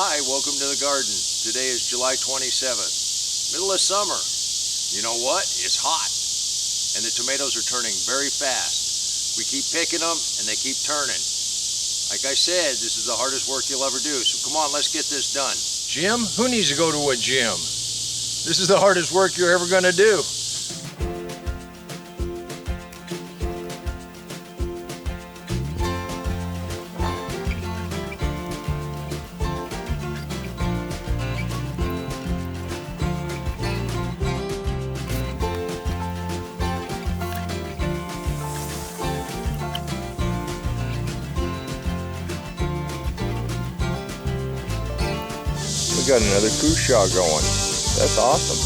Hi, welcome to the garden. Today is July 27th, middle of summer. You know what? It's hot, and the tomatoes are turning very fast. We keep picking them, and they keep turning. Like I said, this is the hardest work you'll ever do, so come on, let's get this done. Gym? Who needs to go to a gym? This is the hardest work you're ever gonna do. We got another cushaw going. That's awesome.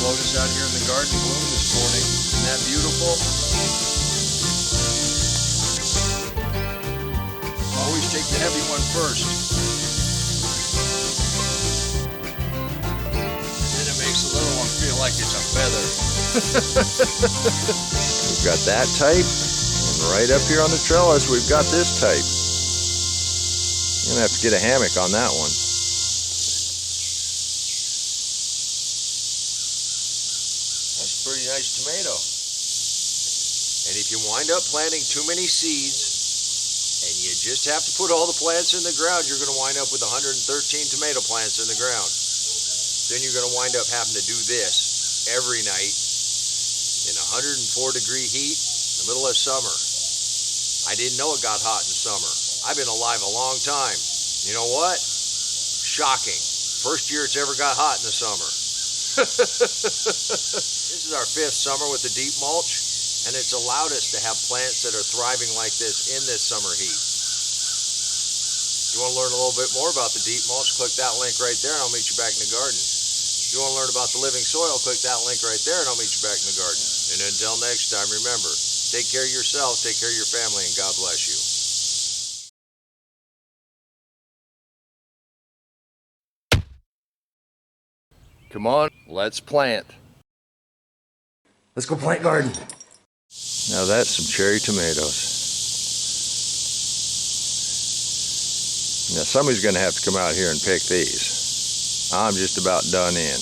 Lotus out here in the garden bloom this morning. Isn't that beautiful? Always take the heavy one first. Then it makes the little one feel like it's a feather. We've got that type, and right up here on the trellis, we've got this type. You're gonna have to get a hammock on that one. That's a pretty nice tomato. And if you wind up planting too many seeds, and you just have to put all the plants in the ground, you're going to wind up with 113 tomato plants in the ground. Then you're going to wind up having to do this every night in 104-degree heat in the middle of summer. I didn't know it got hot in summer. I've been alive a long time. You know what? Shocking. First year it's ever got hot in the summer. This is our 5th summer with the deep mulch, and it's allowed us to have plants that are thriving like this in this summer heat. If you want to learn a little bit more about the deep mulch, click that link right there and I'll meet you back in the garden. If you want to learn about the living soil, click that link right there and I'll meet you back in the garden. And until next time, remember, take care of yourself, take care of your family, and God bless you. Come on, let's plant. Let's go plant garden. Now that's some cherry tomatoes. Now somebody's gonna have to come out here and pick these. I'm just about done in.